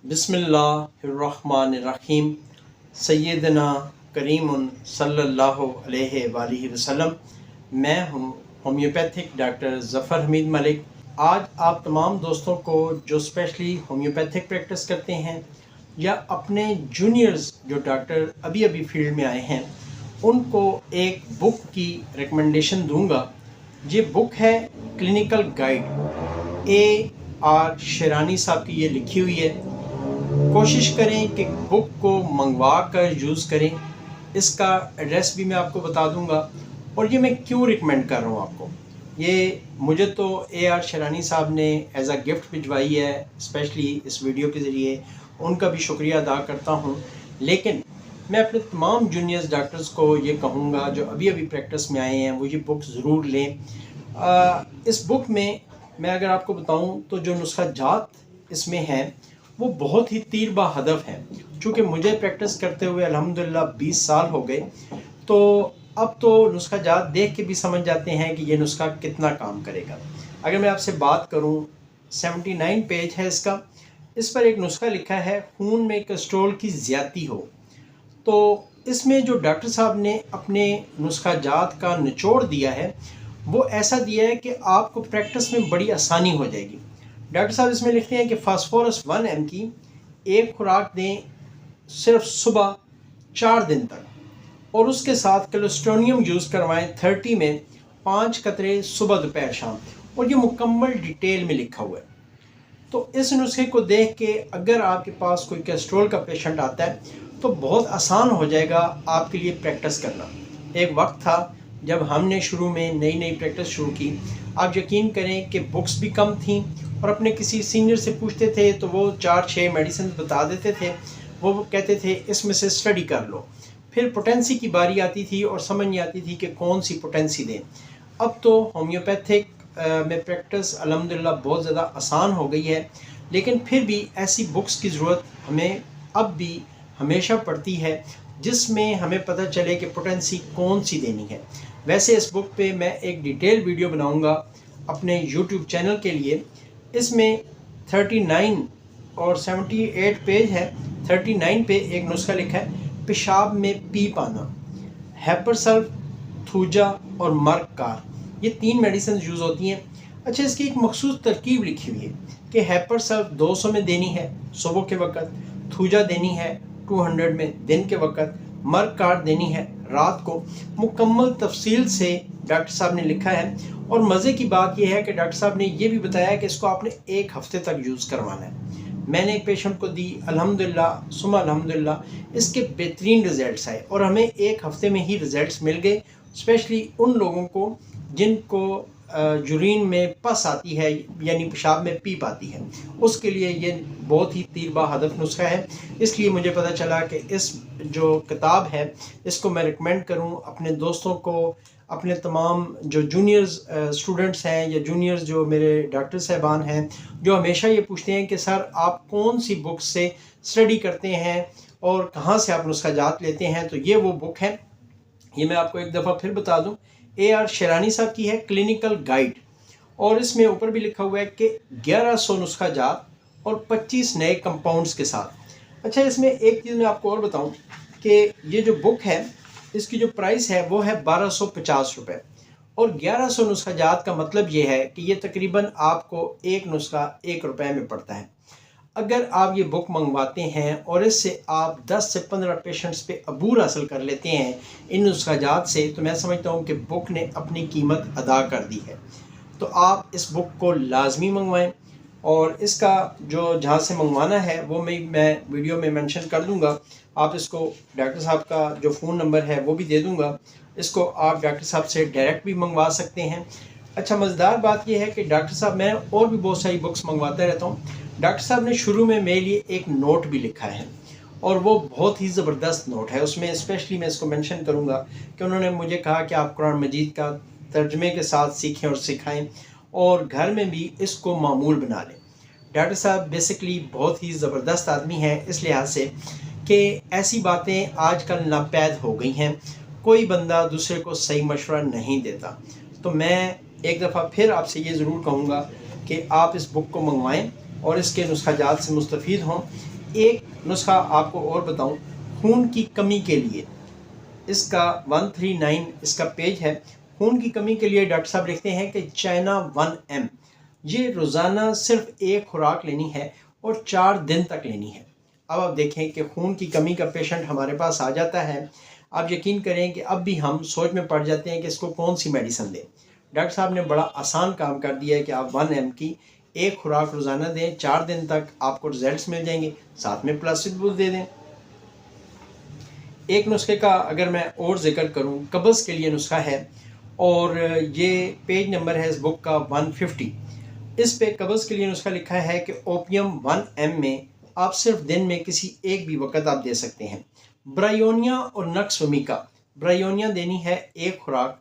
बिस्मिल्लाहिर्रहमानिर्रहीम। सैयदना करीम सल्लल्लाहु अलैहि वआलिहि वसल्लम। मैं हूँ होम्योपैथिक डॉक्टर ज़फ़र हमीद मलिक। आज आप तमाम दोस्तों को जो स्पेशली होम्योपैथिक प्रैक्टिस करते हैं या अपने जूनियर्स जो डॉक्टर अभी अभी फील्ड में आए हैं उनको एक बुक की रिकमेंडेशन दूंगा। ये बुक है क्लिनिकल गाइड, AR शेरानी साहब की ये लिखी हुई है। कोशिश करें कि बुक को मंगवा कर यूज़ करें। इसका एड्रेस भी मैं आपको बता दूंगा और ये मैं क्यों रिकमेंड कर रहा हूँ आपको। ये मुझे तो AR शेरानी साहब ने एज अ गिफ्ट भिजवाई है, स्पेशली इस वीडियो के ज़रिए उनका भी शुक्रिया अदा करता हूँ। लेकिन मैं अपने तमाम जूनियर्स डॉक्टर्स को ये कहूँगा जो अभी अभी प्रैक्टिस में आए हैं वो ये बुक ज़रूर लें। इस बुक में मैं अगर आपको बताऊँ तो जो नुस्खा जात इसमें हैं वो बहुत ही तीर बा हदफ हैं। चूँकि मुझे प्रैक्टिस करते हुए अल्हम्दुलिल्लाह 20 साल हो गए, तो अब तो नुस्खा जात देख के भी समझ जाते हैं कि ये नुस्खा कितना काम करेगा। अगर मैं आपसे बात करूं, 79 पेज है इसका। इस पर एक नुस्खा लिखा है, खून में कोलेस्ट्रॉल की ज़्यादती हो। तो इसमें जो डॉक्टर साहब ने अपने नुस्खा जात का निचोड़ दिया है वो ऐसा दिया है कि आपको प्रैक्टिस में बड़ी आसानी हो जाएगी। डॉक्टर साहब इसमें लिखते हैं कि फास्फोरस 1 mg की एक खुराक दें सिर्फ सुबह 4 दिन तक, और उसके साथ कोलेस्ट्रोनियम यूज़ करवाएं 30 में 5 कतरे सुबह दोपहर शाम, और ये मुकम्मल डिटेल में लिखा हुआ है। तो इस नुस्खे को देख के अगर आपके पास कोई कोलेस्ट्रॉल का पेशेंट आता है तो बहुत आसान हो जाएगा आपके लिए प्रैक्टिस करना। एक वक्त था जब हमने शुरू में नई नई प्रैक्टिस शुरू की, आप यकीन करें कि बुक्स भी कम थीं और अपने किसी सीनियर से पूछते थे तो वो 4-6 मेडिसिन बता देते थे। वो कहते थे इसमें से स्टडी कर लो। फिर पोटेंसी की बारी आती थी और समझ नहीं आती थी कि कौन सी पोटेंसी दें। अब तो होम्योपैथिक में प्रैक्टिस अल्हम्दुलिल्लाह बहुत ज़्यादा आसान हो गई है, लेकिन फिर भी ऐसी बुक्स की ज़रूरत हमें अब भी हमेशा पड़ती है जिसमें हमें पता चले कि पोटेंसी कौन सी देनी है। वैसे इस बुक पे मैं एक डिटेल वीडियो बनाऊंगा अपने YouTube चैनल के लिए। इसमें 39 और 78 पेज है। 39 पे एक नुस्खा लिखा है, पेशाब में पी पाना, हेपरसल्फ, थूजा और मर्कार, ये 3 मेडिसिन यूज़ होती हैं। अच्छा, इसकी एक मखसूस तरकीब लिखी हुई है कि हेपरसल्फ 200 में देनी है सुबह के वक़्त, थूजा देनी है 200 में दिन के वक़्त, मर्कार देनी है रात को। मुकम्मल तफसील से डॉक्टर साहब ने लिखा है, और मज़े की बात यह है कि डॉक्टर साहब ने यह भी बताया कि इसको आपने 1 हफ़्ते तक यूज़ करवाना है। मैंने एक पेशेंट को दी, अल्हम्दुलिल्लाह सुम्मा अल्हम्दुलिल्लाह इसके बेहतरीन रिज़ल्ट्स आए और हमें 1 हफ़्ते में ही रिज़ल्ट्स मिल गए। स्पेशली उन लोगों को जिनको यूरिन में पस आती है यानी पेशाब में पीप आती है, उसके लिए ये बहुत ही तीर बा हदफ नुस्खा है। इसलिए मुझे पता चला कि इस जो किताब है इसको मैं रिकमेंड करूं अपने दोस्तों को, अपने तमाम जो जूनियर्स स्टूडेंट्स हैं या जूनियर्स जो मेरे डॉक्टर साहबान हैं जो हमेशा ये पूछते हैं कि सर आप कौन सी बुक से स्टडी करते हैं और कहाँ से आप नुस्खा जात लेते हैं, तो ये वो बुक है। ये मैं आपको एक दफ़ा फिर बता दूं, AR शेरानी साहब की है, क्लिनिकल गाइड, और इसमें ऊपर भी लिखा हुआ है कि 1100 नुस्खा जात और 25 नए कंपाउंड्स के साथ। अच्छा, इसमें एक चीज़ मैं आपको और बताऊं कि ये जो बुक है इसकी जो प्राइस है वो है 1250 रुपये, और 1100 नुस्खा जात का मतलब ये है कि ये तकरीबन आपको एक नुस्खा 1 रुपये में पड़ता है। अगर आप ये बुक मंगवाते हैं और इससे आप 10 से 15 पेशेंट्स पे अबूर हासिल कर लेते हैं इन नुस्खा जात से, तो मैं समझता हूँ कि बुक ने अपनी कीमत अदा कर दी है। तो आप इस बुक को लाजमी मंगवाएं, और इसका जो जहाँ से मंगवाना है वो मैं वीडियो में मेंशन कर दूंगा। आप इसको डॉक्टर साहब का जो फ़ोन नंबर है वो भी दे दूंगा, इसको आप डॉक्टर साहब से डायरेक्ट भी मंगवा सकते हैं। अच्छा, मज़ेदार बात यह है कि डॉक्टर साहब, मैं और भी बहुत सारी बुक्स मंगवाता रहता हूँ, डॉक्टर साहब ने शुरू में मेरे लिए एक नोट भी लिखा है और वो बहुत ही ज़बरदस्त नोट है। उसमें स्पेशली मैं इसको मेंशन करूँगा कि उन्होंने मुझे कहा कि आप कुरान मजीद का तर्जमे के साथ सीखें और सिखाएं और घर में भी इसको मामूल बना लें। डॉक्टर साहब बेसिकली बहुत ही ज़बरदस्त आदमी हैं इस लिहाज से कि ऐसी बातें आजकल नापैद हो गई हैं, कोई बंदा दूसरे को सही मशवरा नहीं देता। तो मैं एक दफ़ा फिर आपसे ये ज़रूर कहूँगा कि आप इस बुक को मंगवाएं اور اس کے نسخہ جات سے مستفید ہوں۔ ایک نسخہ آپ کو اور بتاؤں، خون کی کمی کے لیے، اس کا 139 اس کا پیج ہے۔ خون کی کمی کے لیے ڈاکٹر صاحب لکھتے ہیں کہ چائنا 1M، یہ روزانہ صرف ایک خوراک لینی ہے اور 4 دن تک لینی ہے۔ اب آپ دیکھیں کہ خون کی کمی کا پیشنٹ ہمارے پاس آ جاتا ہے، آپ یقین کریں کہ اب بھی ہم سوچ میں پڑ جاتے ہیں کہ اس کو کون سی میڈیسن دیں۔ ڈاکٹر صاحب نے بڑا آسان کام کر دیا ہے کہ آپ 1M کی ایک خوراک روزانہ دیں، 4 دن تک آپ کو رزلٹس مل جائیں گے، ساتھ میں پلاسیبو دے دیں۔ ایک نسخے کا اگر میں اور ذکر کروں، قبض کے لیے نسخہ ہے، اور یہ پیج نمبر ہے اس بک کا 150۔ اس پہ قبض کے لیے نسخہ لکھا ہے کہ اوپیم 1M میں آپ صرف دن میں کسی ایک بھی وقت آپ دے سکتے ہیں۔ برائیونیا اور نکس ومیکا، برائیونیا دینی ہے ایک خوراک۔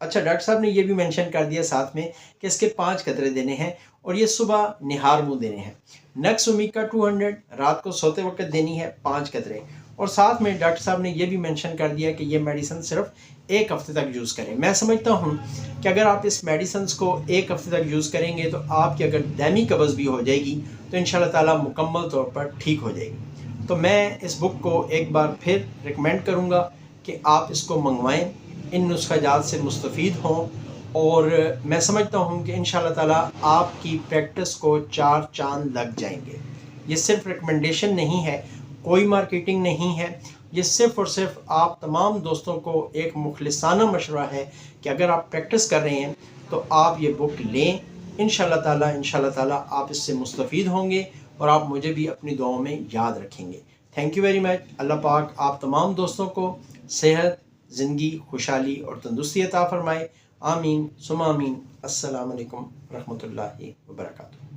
اچھا، ڈاکٹر صاحب نے یہ بھی مینشن کر دیا ساتھ میں کہ اس کے 5 قطرے دینے ہیں اور یہ صبح نہار منہ دینے ہیں۔ نکس ومیکا 200 رات کو سوتے وقت دینی ہے 5 قطرے، اور ساتھ میں ڈاکٹر صاحب نے یہ بھی مینشن کر دیا کہ یہ میڈیسن صرف 1 ہفتے تک یوز کریں۔ میں سمجھتا ہوں کہ اگر آپ اس میڈیسنز کو 1 ہفتے تک یوز کریں گے تو آپ کی اگر دائمی قبض بھی ہو جائے گی تو انشاءاللہ تعالیٰ مکمل طور پر ٹھیک ہو جائے گی۔ تو میں اس بک کو ایک بار پھر ریکمینڈ کروں گا کہ آپ اس کو منگوائیں، ان نسخہ جات سے مستفید ہوں، اور میں سمجھتا ہوں کہ انشاءاللہ تعالیٰ آپ کی پریکٹس کو 4 چاند لگ جائیں گے۔ یہ صرف ریکمنڈیشن نہیں ہے، کوئی مارکیٹنگ نہیں ہے، یہ صرف اور صرف آپ تمام دوستوں کو ایک مخلصانہ مشورہ ہے کہ اگر آپ پریکٹس کر رہے ہیں تو آپ یہ بک لیں، انشاءاللہ تعالیٰ آپ اس سے مستفید ہوں گے، اور آپ مجھے بھی اپنی دعاؤں میں یاد رکھیں گے۔ Thank you very much. اللہ پاک آپ تمام دوستوں کو صحت، زندگی، خوشحالی اور تندرستی عطا فرمائے۔ آمین ثم آمین۔ السلام علیکم ورحمۃ اللہ وبرکاتہ۔